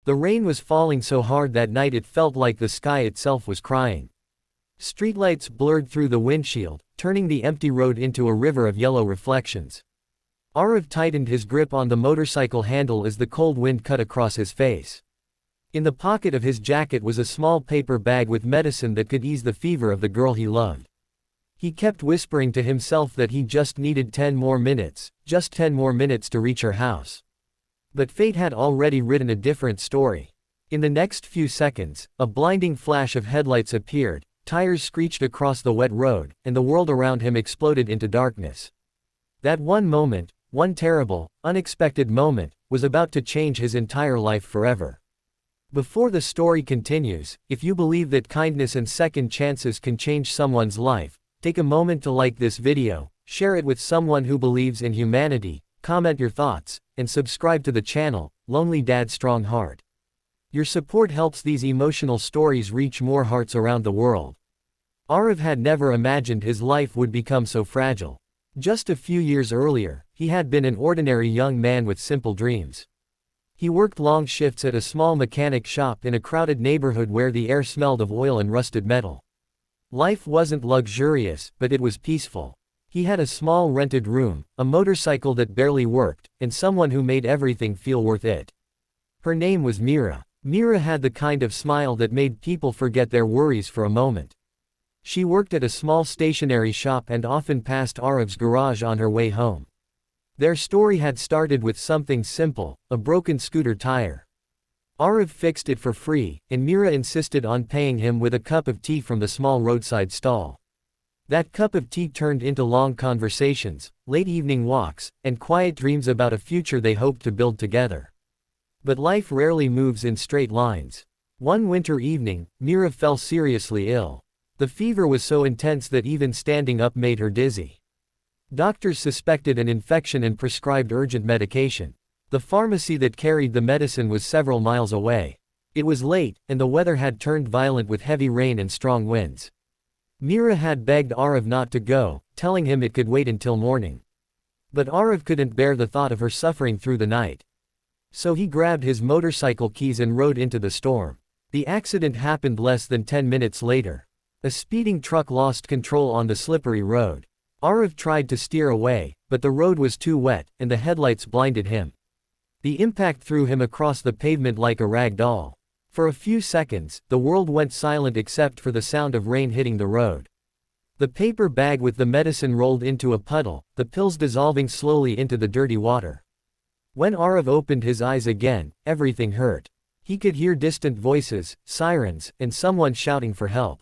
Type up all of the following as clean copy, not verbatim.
The rain was falling so hard that night it felt like the sky itself was crying. Streetlights blurred through the windshield, turning the empty road into a river of yellow reflections. Arav tightened his grip on the motorcycle handle as the cold wind cut across his face. In the pocket of his jacket was a small paper bag with medicine that could ease the fever of the girl he loved. He kept whispering to himself that he just needed 10 more minutes, just 10 more minutes to reach her house. But fate had already written a different story. In the next few seconds, a blinding flash of headlights appeared, tires screeched across the wet road, and the world around him exploded into darkness. That one moment, one terrible, unexpected moment, was about to change his entire life forever. Before the story continues, if you believe that kindness and second chances can change someone's life, take a moment to like this video, share it with someone who believes in humanity, comment your thoughts, and subscribe to the channel, Lonely Dad Strong Heart. Your support helps these emotional stories reach more hearts around the world. Arav had never imagined his life would become so fragile. Just a few years earlier, he had been an ordinary young man with simple dreams. He worked long shifts at a small mechanic shop in a crowded neighborhood where the air smelled of oil and rusted metal. Life wasn't luxurious, but it was peaceful. He had a small rented room, a motorcycle that barely worked, and someone who made everything feel worth it. Her name was Mira. Mira had the kind of smile that made people forget their worries for a moment. She worked at a small stationery shop and often passed Arav's garage on her way home. Their story had started with something simple, a broken scooter tire. Arav fixed it for free, and Mira insisted on paying him with a cup of tea from the small roadside stall. That cup of tea turned into long conversations, late evening walks, and quiet dreams about a future they hoped to build together. But life rarely moves in straight lines. One winter evening, Mira fell seriously ill. The fever was so intense that even standing up made her dizzy. Doctors suspected an infection and prescribed urgent medication. The pharmacy that carried the medicine was several miles away. It was late, and the weather had turned violent with heavy rain and strong winds. Mira had begged Arav not to go, telling him it could wait until morning. But Arav couldn't bear the thought of her suffering through the night. So he grabbed his motorcycle keys and rode into the storm. The accident happened less than 10 minutes later. A speeding truck lost control on the slippery road. Arav tried to steer away, but the road was too wet, and the headlights blinded him. The impact threw him across the pavement like a rag doll. For a few seconds, the world went silent except for the sound of rain hitting the road. The paper bag with the medicine rolled into a puddle, the pills dissolving slowly into the dirty water. When Arav opened his eyes again, everything hurt. He could hear distant voices, sirens, and someone shouting for help.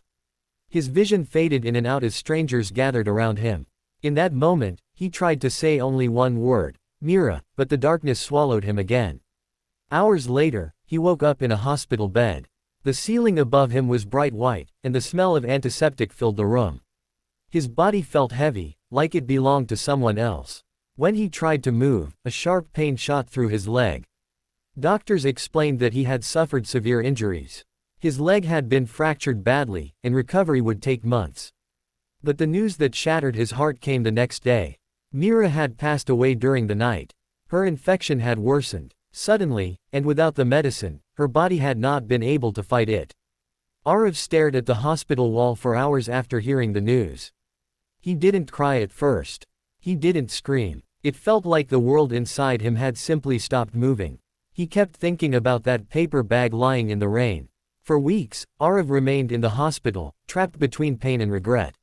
His vision faded in and out as strangers gathered around him. In that moment, he tried to say only one word, Mira, but the darkness swallowed him again. Hours later, he woke up in a hospital bed. The ceiling above him was bright white, and the smell of antiseptic filled the room. His body felt heavy, like it belonged to someone else. When he tried to move, a sharp pain shot through his leg. Doctors explained that he had suffered severe injuries. His leg had been fractured badly, and recovery would take months. But the news that shattered his heart came the next day. Mira had passed away during the night. Her infection had worsened. Suddenly, and without the medicine, her body had not been able to fight it. Arav stared at the hospital wall for hours after hearing the news. He didn't cry at first. He didn't scream. It felt like the world inside him had simply stopped moving. He kept thinking about that paper bag lying in the rain. For weeks, Arav remained in the hospital, trapped between pain and regret.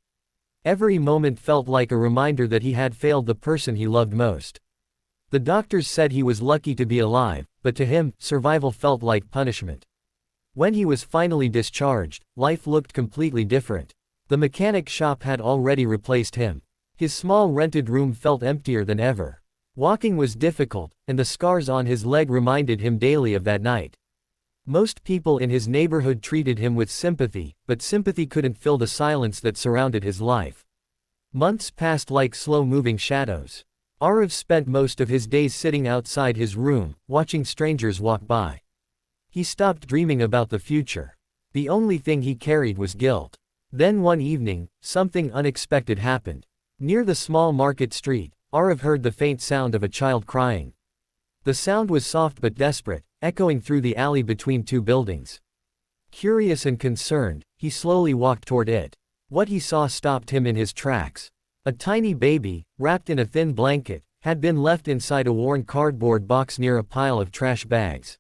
Every moment felt like a reminder that he had failed the person he loved most. The doctors said he was lucky to be alive, but to him, survival felt like punishment. When he was finally discharged, life looked completely different. The mechanic shop had already replaced him. His small rented room felt emptier than ever. Walking was difficult, and the scars on his leg reminded him daily of that night. Most people in his neighborhood treated him with sympathy, but sympathy couldn't fill the silence that surrounded his life. Months passed like slow-moving shadows. Arav spent most of his days sitting outside his room, watching strangers walk by. He stopped dreaming about the future. The only thing he carried was guilt. Then one evening, something unexpected happened. Near the small market street, Arav heard the faint sound of a child crying. The sound was soft but desperate, echoing through the alley between two buildings. Curious and concerned, he slowly walked toward it. What he saw stopped him in his tracks. A tiny baby, wrapped in a thin blanket, had been left inside a worn cardboard box near a pile of trash bags.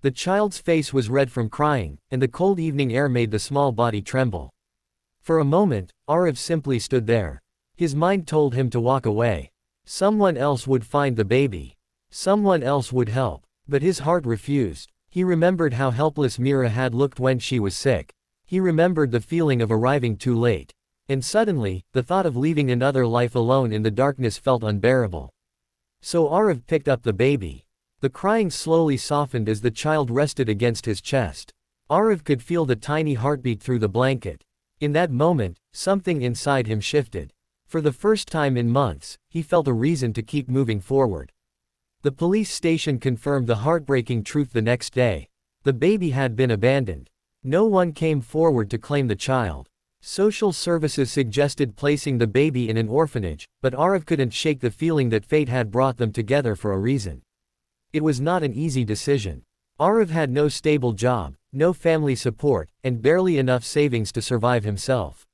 The child's face was red from crying, and the cold evening air made the small body tremble. For a moment, Arav simply stood there. His mind told him to walk away. Someone else would find the baby. Someone else would help. But his heart refused. He remembered how helpless Mira had looked when she was sick. He remembered the feeling of arriving too late. And suddenly, the thought of leaving another life alone in the darkness felt unbearable. So Arav picked up the baby. The crying slowly softened as the child rested against his chest. Arav could feel the tiny heartbeat through the blanket. In that moment, something inside him shifted. For the first time in months, he felt a reason to keep moving forward. The police station confirmed the heartbreaking truth the next day. The baby had been abandoned. No one came forward to claim the child. Social services suggested placing the baby in an orphanage, but Arav couldn't shake the feeling that fate had brought them together for a reason. It was not an easy decision. Arav had no stable job, no family support, and barely enough savings to survive himself.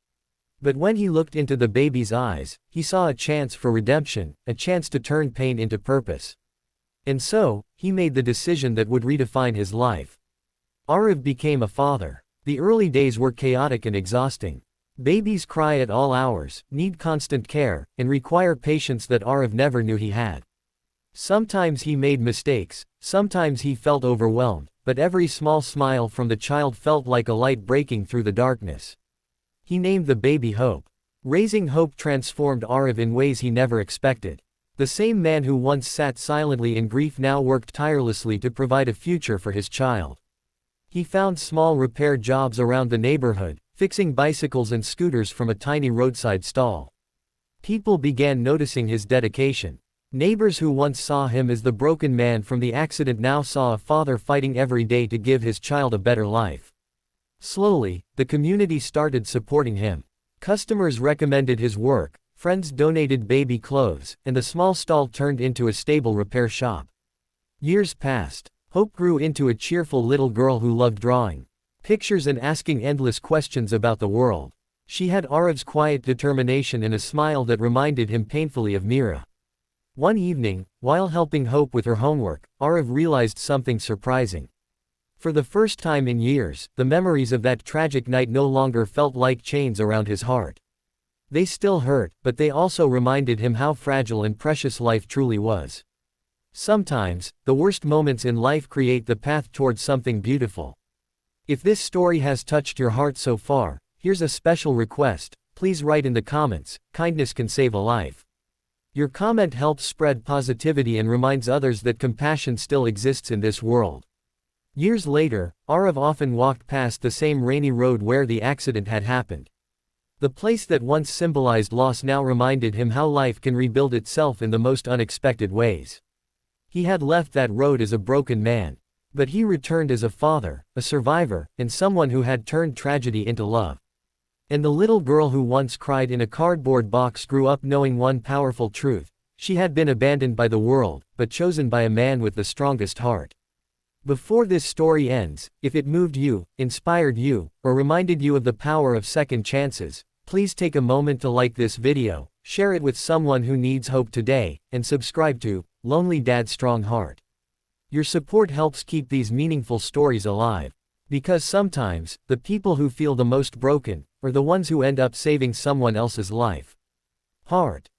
But when he looked into the baby's eyes, he saw a chance for redemption, a chance to turn pain into purpose. And so, he made the decision that would redefine his life. Arav became a father. The early days were chaotic and exhausting. Babies cry at all hours, need constant care, and require patience that Arav never knew he had. Sometimes he made mistakes, sometimes he felt overwhelmed, but every small smile from the child felt like a light breaking through the darkness. He named the baby Hope. Raising Hope transformed Arav in ways he never expected. The same man who once sat silently in grief now worked tirelessly to provide a future for his child. He found small repair jobs around the neighborhood, fixing bicycles and scooters from a tiny roadside stall. People began noticing his dedication. Neighbors who once saw him as the broken man from the accident now saw a father fighting every day to give his child a better life. Slowly, the community started supporting him. Customers recommended his work, friends donated baby clothes, and the small stall turned into a stable repair shop. Years passed. Hope grew into a cheerful little girl who loved drawing pictures and asking endless questions about the world. She had Arav's quiet determination and a smile that reminded him painfully of Mira. One evening, while helping Hope with her homework, Arav realized something surprising. For the first time in years, the memories of that tragic night no longer felt like chains around his heart. They still hurt, but they also reminded him how fragile and precious life truly was. Sometimes, the worst moments in life create the path towards something beautiful. If this story has touched your heart so far, here's a special request: please write in the comments, "Kindness can save a life." Your comment helps spread positivity and reminds others that compassion still exists in this world. Years later, Arav often walked past the same rainy road where the accident had happened. The place that once symbolized loss now reminded him how life can rebuild itself in the most unexpected ways. He had left that road as a broken man. But he returned as a father, a survivor, and someone who had turned tragedy into love. And the little girl who once cried in a cardboard box grew up knowing one powerful truth: she had been abandoned by the world, but chosen by a man with the strongest heart. Before this story ends, if it moved you, inspired you, or reminded you of the power of second chances, please take a moment to like this video, share it with someone who needs hope today, and subscribe to Lonely Dad's Strong Heart. Your support helps keep these meaningful stories alive. Because sometimes, the people who feel the most broken, are the ones who end up saving someone else's life. Heart.